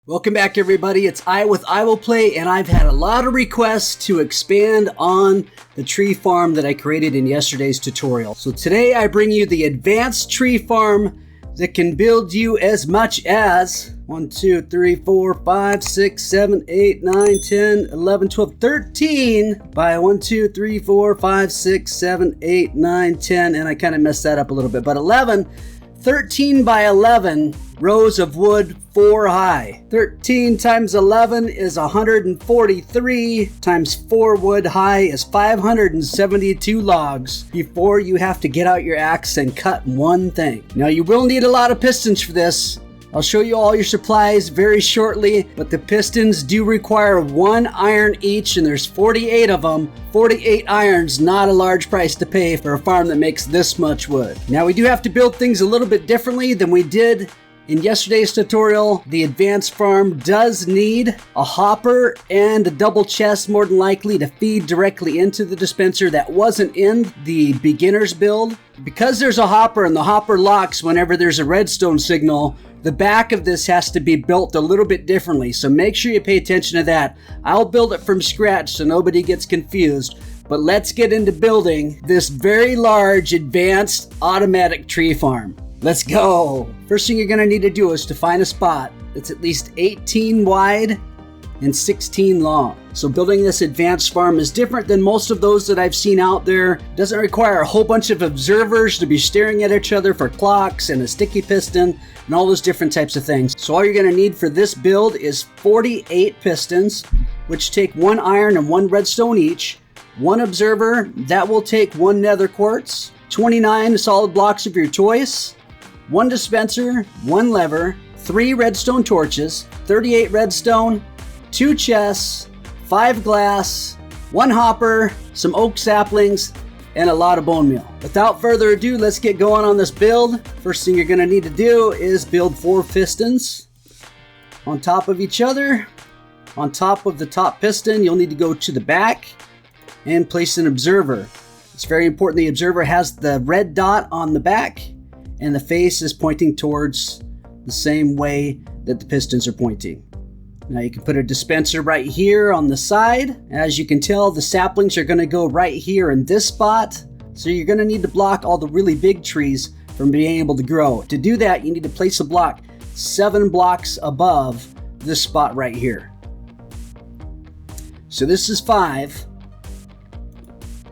Welcome back, everybody. It's I with EyeWillPlay, and I've had a lot of requests to expand on the tree farm that I created in yesterday's tutorial. So today I bring you the advanced tree farm that can build you as much as 1, 2, 3, 4, 5, 6, 7, 8, 9, 10, 11, 12, 13 by 1, 2, 3, 4, 5, 6, 7, 8, 9, 10, and I kind of messed that up a little bit, but 13 by 11 rows of wood 4 high. 13 times 11 is 143 times 4 wood high is 572 logs before you have to get out your axe and cut one thing. Now you will need a lot of pistons for this. I'll show you all your supplies very shortly, but the pistons do require 1 iron each, and there's 48 of them. 48 irons, not a large price to pay for a farm that makes this much wood. Now we do have to build things a little bit differently than we did in yesterday's tutorial. The advanced farm does need a hopper and a double chest, more than likely, to feed directly into the dispenser. That wasn't in the beginner's build. Because there's a hopper and the hopper locks whenever there's a redstone signal, the back of this has to be built a little bit differently, so make sure you pay attention to that. I'll build it from scratch so nobody gets confused, but let's get into building this very large advanced automatic tree farm. Let's go! First thing you're going to need to do is to find a spot that's at least 18 wide and 16 long. So building this advanced farm is different than most of those that I've seen out there. It doesn't require a whole bunch of observers to be staring at each other for clocks and a sticky piston and all those different types of things. So all you're going to need for this build is 48 pistons, which take 1 iron and 1 redstone each, 1 observer, that will take 1 nether quartz, 29 solid blocks of your choice, 1 dispenser, 1 lever, 3 redstone torches, 38 redstone, 2 chests, 5 glass, 1 hopper, some oak saplings, and a lot of bone meal. Without further ado, let's get going on this build. First thing you're going to need to do is build 4 pistons on top of each other. On top of the top piston, you'll need to go to the back and place an observer. It's very important the observer has the red dot on the back and the face is pointing towards the same way that the pistons are pointing. Now you can put a dispenser right here on the side. As you can tell, the saplings are going to go right here in this spot. So you're going to need to block all the really big trees from being able to grow. To do that, you need to place a block 7 blocks above this spot right here. So this is 5,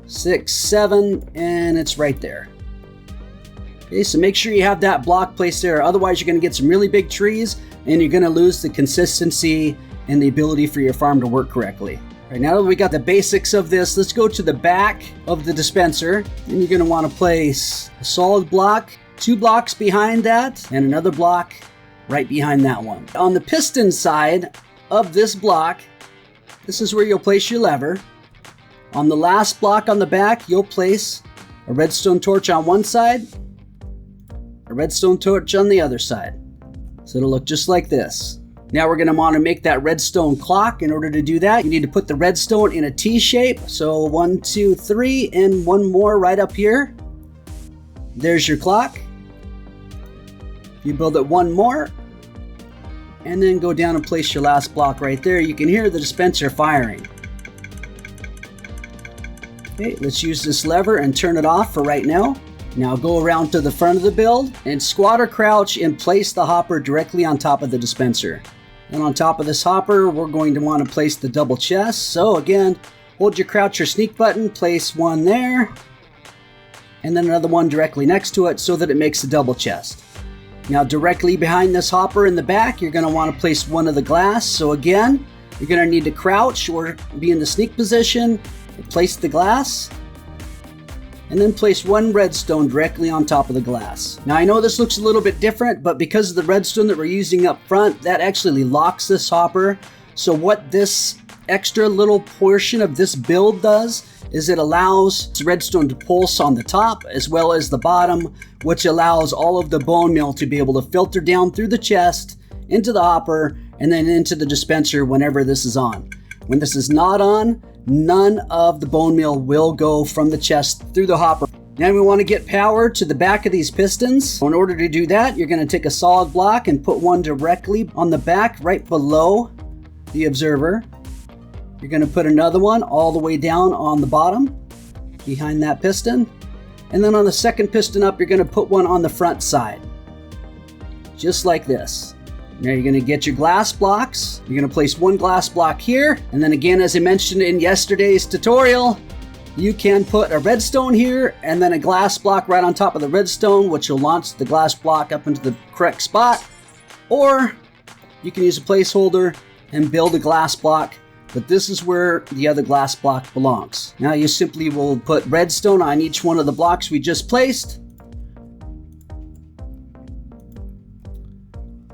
6, 7, and it's right there. Okay, so make sure you have that block placed there. Otherwise, you're going to get some really big trees and you're going to lose the consistency and the ability for your farm to work correctly. All right, now that we got the basics of this, let's go to the back of the dispenser. And you're going to want to place a solid block, 2 blocks behind that, and another block right behind that one. On the piston side of this block, this is where you'll place your lever. On the last block on the back, you'll place a redstone torch on one side, a redstone torch on the other side. So it'll look just like this. Now we're going to want to make that redstone clock. In order to do that, you need to put the redstone in a T shape. So 1, 2, 3, and 1 more right up here. There's your clock. You build it 1 more, and then go down and place your last block right there. You can hear the dispenser firing. Okay, let's use this lever and turn it off for right now. Now go around to the front of the build and squat or crouch and place the hopper directly on top of the dispenser. And on top of this hopper, we're going to want to place the double chest. So again, hold your crouch or sneak button, place 1 there, and then another one directly next to it so that it makes a double chest. Now directly behind this hopper in the back, you're going to want to place 1 of the glass. So again, you're going to need to crouch or be in the sneak position, place the glass, and then place 1 redstone directly on top of the glass. Now I know this looks a little bit different, but because of the redstone that we're using up front, that actually locks this hopper. So what this extra little portion of this build does is it allows the redstone to pulse on the top as well as the bottom, which allows all of the bone meal to be able to filter down through the chest, into the hopper, and then into the dispenser whenever this is on. When this is not on, none of the bone meal will go from the chest through the hopper Now we want to get power to the back of these pistons. In order to do that, you're going to take a solid block and put one directly on the back right below the observer. You're going to put another one all the way down on the bottom behind that piston. And then on the second piston up, you're going to put one on the front side. Just like this. Now you're going to get your glass blocks. You're going to place one glass block here. And then again, as I mentioned in yesterday's tutorial, you can put a redstone here and then a glass block right on top of the redstone, which will launch the glass block up into the correct spot. Or you can use a placeholder and build a glass block, but this is where the other glass block belongs. Now you simply will put redstone on each one of the blocks we just placed.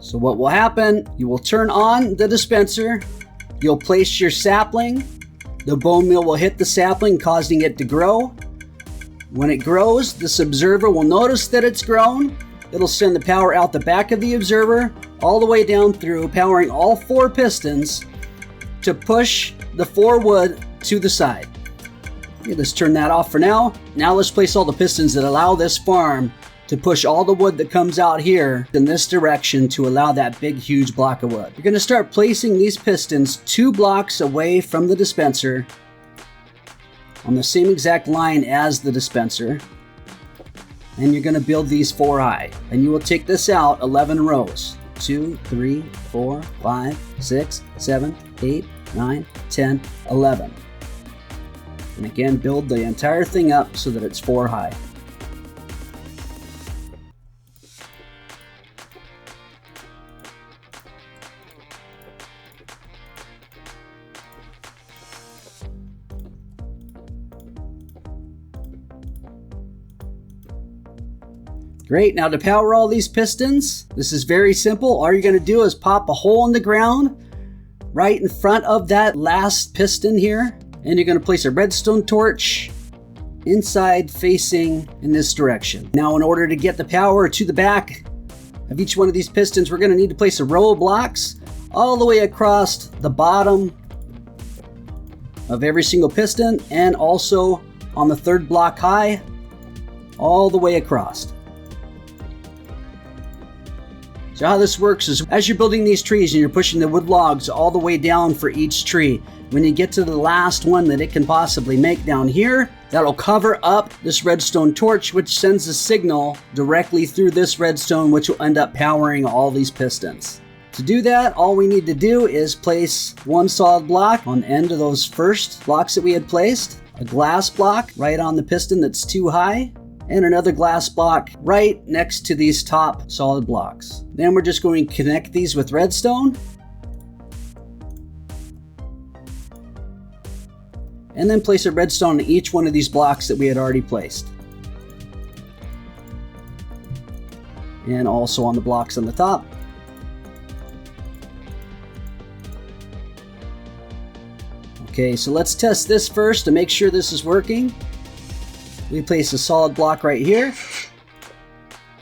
So what will happen, you will turn on the dispenser, you'll place your sapling, the bone meal will hit the sapling, causing it to grow. When it grows, this observer will notice that it's grown. It'll send the power out the back of the observer, all the way down through, powering all 4 pistons to push the 4 wood to the side. Okay, let's turn that off for now. Now let's place all the pistons that allow this farm to push all the wood that comes out here in this direction to allow that big, huge block of wood. You're going to start placing these pistons 2 blocks away from the dispenser on the same exact line as the dispenser. And you're going to build these 4 high. And you will take this out 11 rows. 2, 3, 4, 5, 6, 7, 8, 9, 10, 11. And again, build the entire thing up so that it's 4 high. Great, now to power all these pistons, this is very simple. All you're going to do is pop a hole in the ground right in front of that last piston here. And you're going to place a redstone torch inside facing in this direction. Now in order to get the power to the back of each one of these pistons, we're going to need to place a row of blocks all the way across the bottom of every single piston and also on the 3rd block high all the way across. So how this works is as you're building these trees and you're pushing the wood logs all the way down for each tree, when you get to the last one that it can possibly make down here, that'll cover up this redstone torch, which sends a signal directly through this redstone, which will end up powering all these pistons. To do that, all we need to do is place one solid block on the end of those first blocks that we had placed, a glass block right on the piston that's too high, and another glass block right next to these top solid blocks. Then we're just going to connect these with redstone. And then place a redstone on each one of these blocks that we had already placed. And also on the blocks on the top. Okay, so let's test this first to make sure this is working. We place a solid block right here.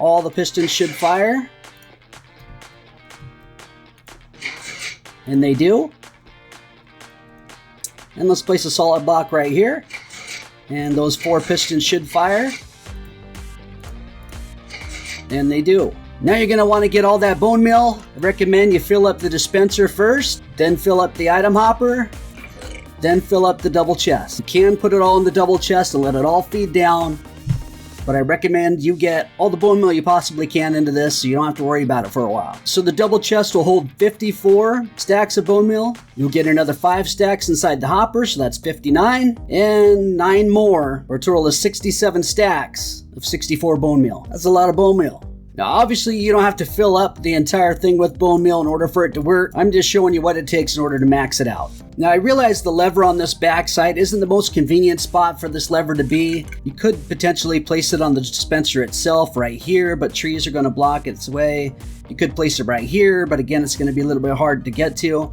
All the pistons should fire. And they do. And let's place a solid block right here. And those 4 pistons should fire. And they do. Now you're going to want to get all that bone meal. I recommend you fill up the dispenser first, then fill up the item hopper, then fill up the double chest. You can put it all in the double chest and let it all feed down, but I recommend you get all the bone meal you possibly can into this so you don't have to worry about it for a while. So the double chest will hold 54 stacks of bone meal. You'll get another 5 stacks inside the hopper, so that's 59, and 9 more, or a total of 67 stacks of 64 bone meal. That's a lot of bone meal. Now obviously you don't have to fill up the entire thing with bone meal in order for it to work. I'm just showing you what it takes in order to max it out. Now I realize the lever on this backside isn't the most convenient spot for this lever to be. You could potentially place it on the dispenser itself right here, but trees are going to block its way. You could place it right here, but again it's going to be a little bit hard to get to.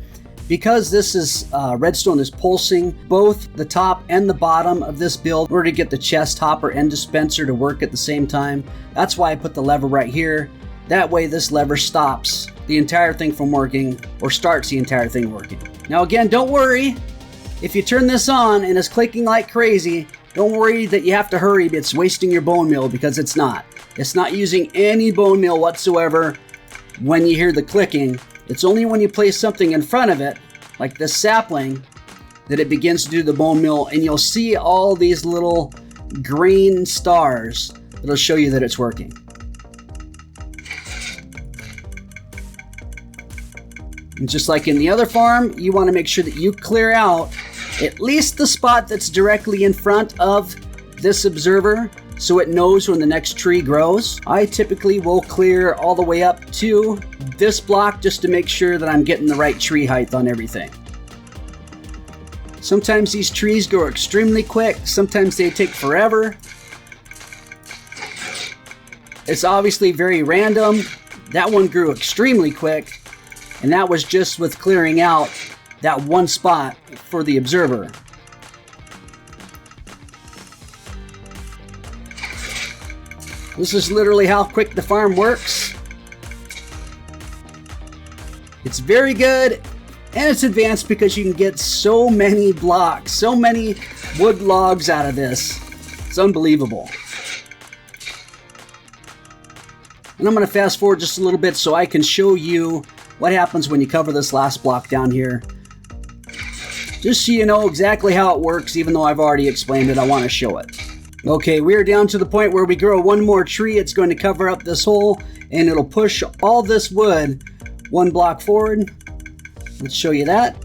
Because this is redstone is pulsing both the top and the bottom of this build in order to get the chest hopper and dispenser to work at the same time. That's why I put the lever right here. That way this lever stops the entire thing from working, or starts the entire thing working. Now again, don't worry if you turn this on and it's clicking like crazy. Don't worry that you have to hurry, it's wasting your bone meal, because it's not. It's not using any bone meal whatsoever when you hear the clicking. It's only when you place something in front of it, like this sapling, that it begins to do the bone meal, and you'll see all these little green stars that'll show you that it's working. And just like in the other farm, you want to make sure that you clear out at least the spot that's directly in front of this observer, so it knows when the next tree grows. I typically will clear all the way up to this block just to make sure that I'm getting the right tree height on everything. Sometimes these trees grow extremely quick, sometimes they take forever. It's obviously very random. That one grew extremely quick, and that was just with clearing out that one spot for the observer. This is literally how quick the farm works. It's very good, and it's advanced because you can get so many blocks, so many wood logs out of this. It's unbelievable. And I'm going to fast forward just a little bit so I can show you what happens when you cover this last block down here. Just so you know exactly how it works, even though I've already explained it, I want to show it. Okay, we're down to the point where we grow one more tree. It's going to cover up this hole, and it'll push all this wood one block forward. Let's show you that.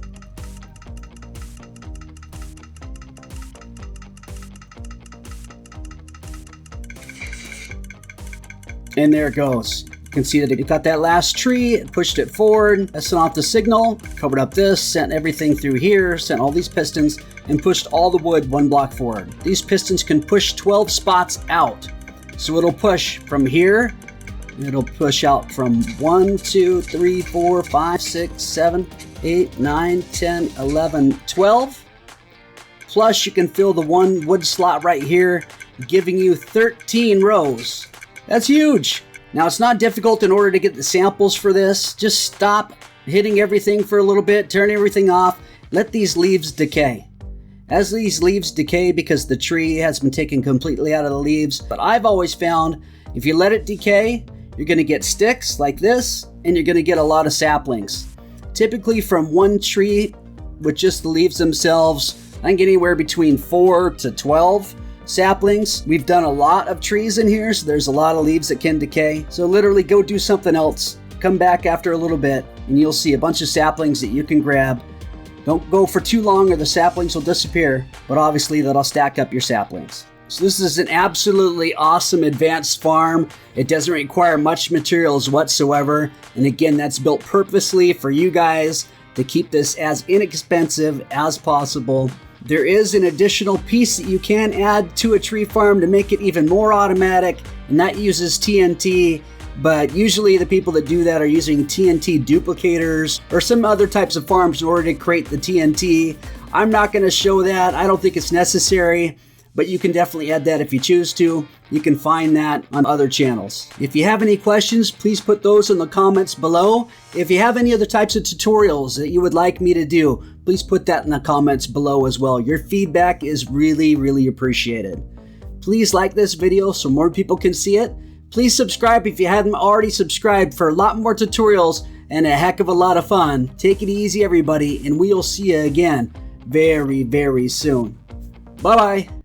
And there it goes. You can see that it got that last tree, it pushed it forward, that sent off the signal, covered up this, sent everything through here, sent all these pistons, and pushed all the wood one block forward. These pistons can push 12 spots out. So it'll push from here, it'll push out from 1, 2, 3, 4, 5, 6, 7, 8, 9, 10, 11, 12. Plus you can fill the one wood slot right here, giving you 13 rows. That's huge. Now, it's not difficult in order to get the samples for this. Just stop hitting everything for a little bit, turn everything off, let these leaves decay. As these leaves decay, because the tree has been taken completely out of the leaves, but I've always found if you let it decay, you're going to get sticks like this, and you're going to get a lot of saplings. Typically from one tree with just the leaves themselves, I can get anywhere between 4 to 12 saplings. We've done a lot of trees in here, so there's a lot of leaves that can decay. So literally go do something else. Come back after a little bit and you'll see a bunch of saplings that you can grab. Don't go for too long or the saplings will disappear, but obviously that'll stack up your saplings. So this is an absolutely awesome advanced farm. It doesn't require much materials whatsoever. And again, that's built purposely for you guys to keep this as inexpensive as possible. There is an additional piece that you can add to a tree farm to make it even more automatic, and that uses TNT, but usually the people that do that are using TNT duplicators or some other types of farms in order to create the TNT. I'm not going to show that. I don't think it's necessary, but you can definitely add that if you choose to. You can find that on other channels. If you have any questions, please put those in the comments below. If you have any other types of tutorials that you would like me to do, please put that in the comments below as well. Your feedback is really, really appreciated. Please like this video so more people can see it. Please subscribe if you haven't already subscribed for a lot more tutorials and a heck of a lot of fun. Take it easy, everybody, and we'll see you again very, very soon. Bye-bye.